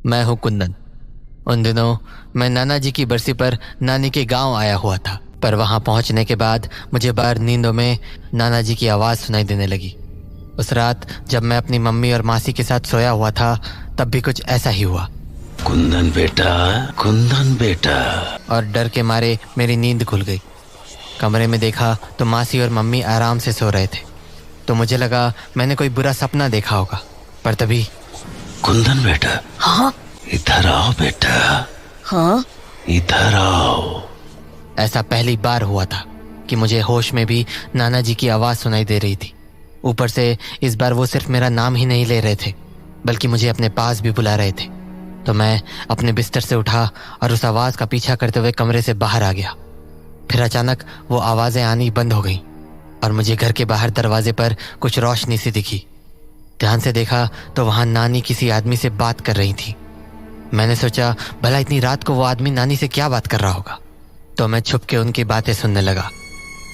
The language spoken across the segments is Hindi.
मैं हूँ कुंदन। उन दिनों मैं नाना जी की बरसी पर नानी के गांव आया हुआ था, पर वहां पहुंचने के बाद मुझे बाहर नींदों में नाना जी की आवाज़ सुनाई देने लगी। उस रात जब मैं अपनी मम्मी और मासी के साथ सोया हुआ था तब भी कुछ ऐसा ही हुआ। कुंदन बेटा, कुंदन बेटा। और डर के मारे मेरी नींद खुल गई। कमरे में देखा तो मासी और मम्मी आराम से सो रहे थे, तो मुझे लगा मैंने कोई बुरा सपना देखा होगा। पर तभी कुंदन बेटा। हाँ इधर आओ बेटा। हाँ इधर आओ। ऐसा पहली बार हुआ था कि मुझे होश में भी नाना जी की आवाज़ सुनाई दे रही थी। ऊपर से इस बार वो सिर्फ मेरा नाम ही नहीं ले रहे थे बल्कि मुझे अपने पास भी बुला रहे थे। तो मैं अपने बिस्तर से उठा और उस आवाज़ का पीछा करते हुए कमरे से बाहर आ गया। फिर अचानक वो आवाज़ें आनी बंद हो गईं और मुझे घर के बाहर दरवाजे पर कुछ रोशनी सी दिखी। ध्यान से देखा तो वहाँ नानी किसी आदमी से बात कर रही थी। मैंने सोचा भला इतनी रात को वो आदमी नानी से क्या बात कर रहा होगा, तो मैं छुप के उनकी बातें सुनने लगा।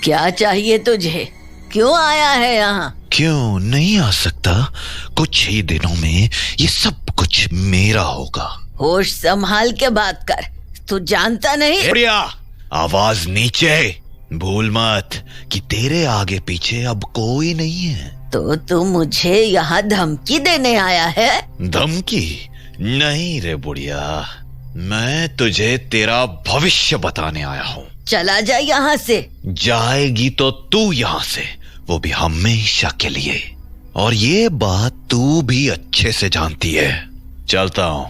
क्या चाहिए तुझे? क्यों आया है यहाँ? क्यों नहीं आ सकता? कुछ ही दिनों में ये सब कुछ मेरा होगा। होश संभाल के बात कर, तू जानता नहीं? बढ़िया, आवाज नीचे। भूल मत कि तेरे आगे पीछे अब कोई नहीं है। तो तू मुझे यहाँ धमकी देने आया है? धमकी नहीं रे बुढ़िया, मैं तुझे तेरा भविष्य बताने आया हूँ। चला जा यहाँ से। जाएगी तो तू यहाँ से, वो भी हमेशा के लिए। और ये बात तू भी अच्छे से जानती है। चलता हूँ,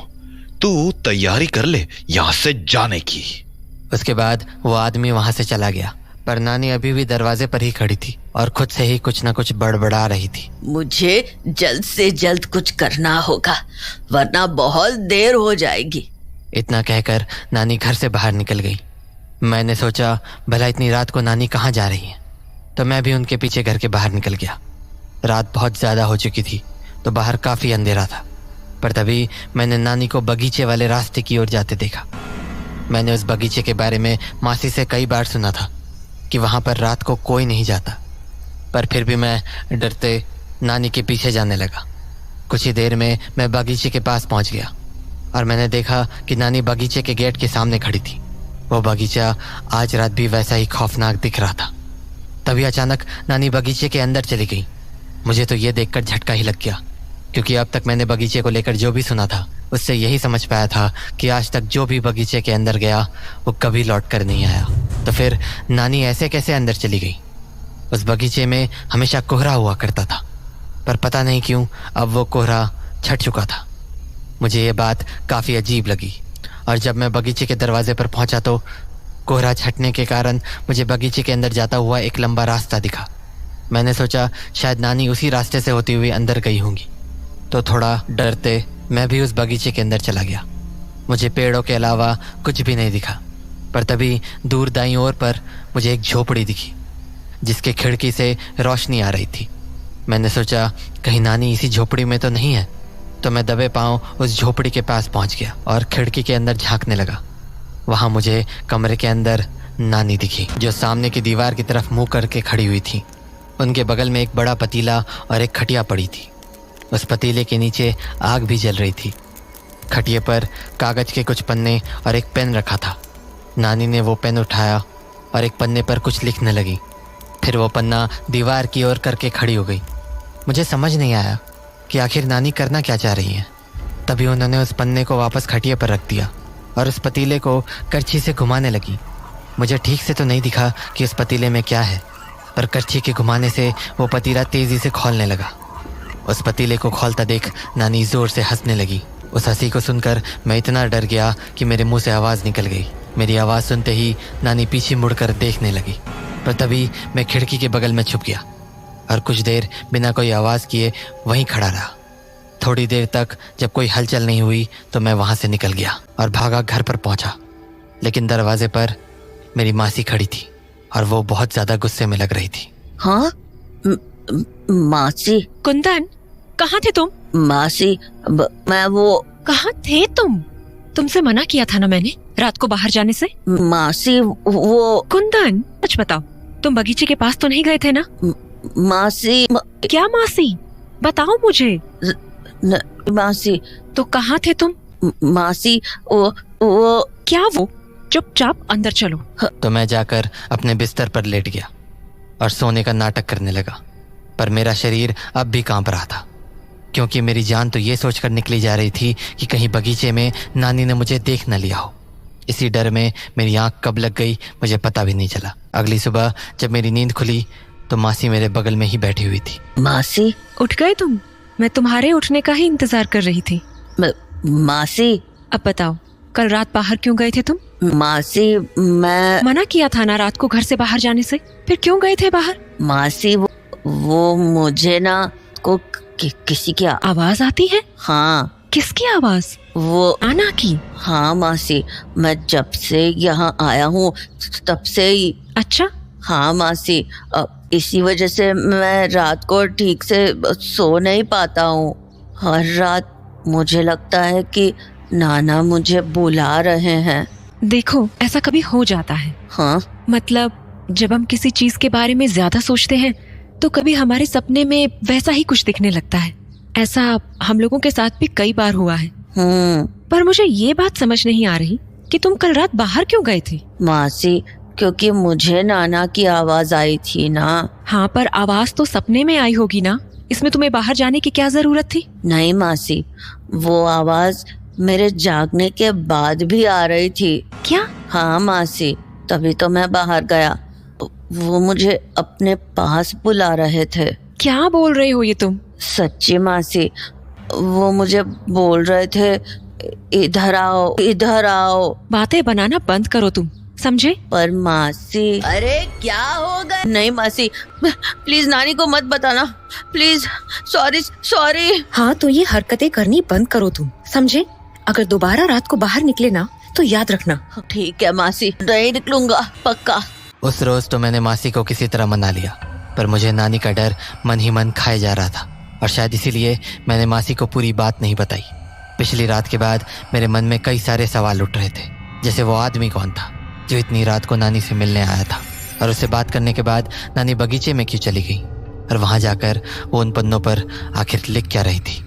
तू तैयारी कर ले यहाँ से जाने की। उसके बाद वो आदमी वहां से चला गया, पर नानी अभी भी दरवाजे पर ही खड़ी थी और खुद से ही कुछ ना कुछ बड़बड़ा रही थी। मुझे जल्द से जल्द कुछ करना होगा वरना बहुत देर हो जाएगी। इतना कहकर नानी घर से बाहर निकल गई। मैंने सोचा भला इतनी रात को नानी कहाँ जा रही है, तो मैं भी उनके पीछे घर के बाहर निकल गया। रात बहुत ज़्यादा हो चुकी थी तो बाहर काफ़ी अंधेरा था, पर तभी मैंने नानी को बगीचे वाले रास्ते की ओर जाते देखा। मैंने उस बगीचे के बारे में मासी से कई बार सुना था कि वहाँ पर रात को कोई नहीं जाता, पर फिर भी मैं डरते नानी के पीछे जाने लगा। कुछ ही देर में मैं बगीचे के पास पहुँच गया और मैंने देखा कि नानी बगीचे के गेट के सामने खड़ी थी। वो बगीचा आज रात भी वैसा ही खौफनाक दिख रहा था। तभी अचानक नानी बगीचे के अंदर चली गई। मुझे तो ये देखकर झटका ही लग गया, क्योंकि अब तक मैंने बगीचे को लेकर जो भी सुना था उससे यही समझ पाया था कि आज तक जो भी बगीचे के अंदर गया वो कभी लौट कर नहीं आया। तो फिर नानी ऐसे कैसे अंदर चली गई? उस बगीचे में हमेशा कोहरा हुआ करता था, पर पता नहीं क्यों अब वो कोहरा छट चुका था। मुझे ये बात काफ़ी अजीब लगी और जब मैं बगीचे के दरवाजे पर पहुंचा तो कोहरा छटने के कारण मुझे बगीचे के अंदर जाता हुआ एक लंबा रास्ता दिखा। मैंने सोचा शायद नानी उसी रास्ते से होती हुई अंदर गई होंगी, तो थोड़ा डरते मैं भी उस बगीचे के अंदर चला गया। मुझे पेड़ों के अलावा कुछ भी नहीं दिखा, पर तभी दूर दाईं ओर पर मुझे एक झोपड़ी दिखी जिसके खिड़की से रोशनी आ रही थी। मैंने सोचा कहीं नानी इसी झोपड़ी में तो नहीं है, तो मैं दबे पांव उस झोपड़ी के पास पहुंच गया और खिड़की के अंदर झांकने लगा। वहां मुझे कमरे के अंदर नानी दिखी, जो सामने की दीवार की तरफ मुंह करके खड़ी हुई थी। उनके बगल में एक बड़ा पतीला और एक खटिया पड़ी थी। उस पतीले के नीचे आग भी जल रही थी। खटिए पर कागज के कुछ पन्ने और एक पेन रखा था। नानी ने वो पेन उठाया और एक पन्ने पर कुछ लिखने लगी। फिर वो पन्ना दीवार की ओर करके खड़ी हो गई। मुझे समझ नहीं आया कि आखिर नानी करना क्या चाह रही हैं। तभी उन्होंने उस पन्ने को वापस खटिए पर रख दिया और उस पतीले को करछी से घुमाने लगी। मुझे ठीक से तो नहीं दिखा कि उस पतीले में क्या है, पर करछी के घुमाने से वो पतीला तेज़ी से खौलने लगा। उस पतीले को खौलता देख नानी ज़ोर से हंसने लगी। उस हंसी को सुनकर मैं इतना डर गया कि मेरे मुंह से आवाज़ निकल गई। मेरी आवाज़ सुनते ही नानी पीछे मुड़कर देखने लगी, पर तभी मैं खिड़की के बगल में छुप गया और कुछ देर बिना कोई आवाज़ किए वहीं खड़ा रहा। थोड़ी देर तक जब कोई हलचल नहीं हुई तो मैं वहाँ से निकल गया और भागा घर पर पहुँचा। लेकिन दरवाजे पर मेरी मासी खड़ी थी और वो बहुत ज़्यादा गुस्से में लग रही थी। हाँ मासी। कुंदन, कहाँ थे तुम? मासी मैं वो। कहाँ थे तुम? तुमसे मना किया था ना मैंने रात को बाहर जाने से। मासी वो। कुंदन सच बताओ, तुम बगीचे के पास तो नहीं गए थे ना? मासी। क्या मासी? बताओ मुझे। मासी तो कहाँ थे तुम? मासी वो क्या वो? चुपचाप अंदर चलो। तो मैं जाकर अपने बिस्तर पर लेट गया और सोने का नाटक करने लगा। पर मेरा शरीर अब भी कांप रहा था, क्योंकि मेरी जान तो ये सोचकर निकली जा रही थी कि कहीं बगीचे में नानी ने मुझे देख न लिया हो। इसी डर में मेरी आंख कब लग गई मुझे पता भी नहीं चला। अगली सुबह जब मेरी नींद खुली तो मासी मेरे बगल में ही बैठी हुई थी। मासी, उठ गए तुम? मैं तुम्हारे उठने का ही इंतजार कर रही थी। मासी। अब बताओ, कल रात बाहर क्यों गए थे तुम? मासी, मैं मना किया था ना रात को घर से बाहर जाने से, फिर क्यों गए थे बाहर? मासी वो मुझे ना को किसी की आवाज आती है? हाँ। किसकी आवाज? वो आना की? हाँ मासी, मैं जब से यहाँ आया हूँ तब से ही। अच्छा। हाँ मासी, इसी वजह से मैं रात को ठीक से सो नहीं पाता हूँ। हर रात मुझे लगता है कि नाना मुझे बुला रहे हैं। देखो, ऐसा कभी हो जाता है। हाँ? मतलब जब हम किसी चीज के बारे में ज्यादा सोचते हैं तो कभी हमारे सपने में वैसा ही कुछ दिखने लगता है। ऐसा हम लोगों के साथ भी कई बार हुआ है। पर मुझे ये बात समझ नहीं आ रही कि तुम कल रात बाहर क्यों गए थे? मासी, क्योंकि मुझे नाना की आवाज आई थी ना। हाँ, पर आवाज तो सपने में आई होगी ना, इसमें तुम्हें बाहर जाने की क्या जरूरत थी? नहीं मासी, वो आवाज मेरे जागने के बाद भी आ रही थी। क्या? हाँ मासी, तभी तो मैं बाहर गया। वो मुझे अपने पास बुला रहे थे। क्या बोल रहे हो ये तुम? सच्ची मासी, वो मुझे बोल रहे थे इधर आओ, इधर आओ। बातें बनाना बंद करो तुम, समझे? पर मासी। अरे क्या हो गया? नहीं मासी, प्लीज नानी को मत बताना, प्लीज। सॉरी। हाँ, तो ये हरकतें करनी बंद करो तुम, समझे? अगर दोबारा रात को बाहर निकले ना तो याद रखना। ठीक है मासी, नहीं निकलूंगा, पक्का। उस रोज तो मैंने मासी को किसी तरह मना लिया, पर मुझे नानी का डर मन ही मन खाए जा रहा था और शायद इसीलिए मैंने मासी को पूरी बात नहीं बताई। पिछली रात के बाद मेरे मन में कई सारे सवाल उठ रहे थे, जैसे वो आदमी कौन था जो इतनी रात को नानी से मिलने आया था, और उससे बात करने के बाद नानी बगीचे में क्यों चली गई, और वहां जाकर वो उन पन्नों पर आखिर लिख क्या रही थी।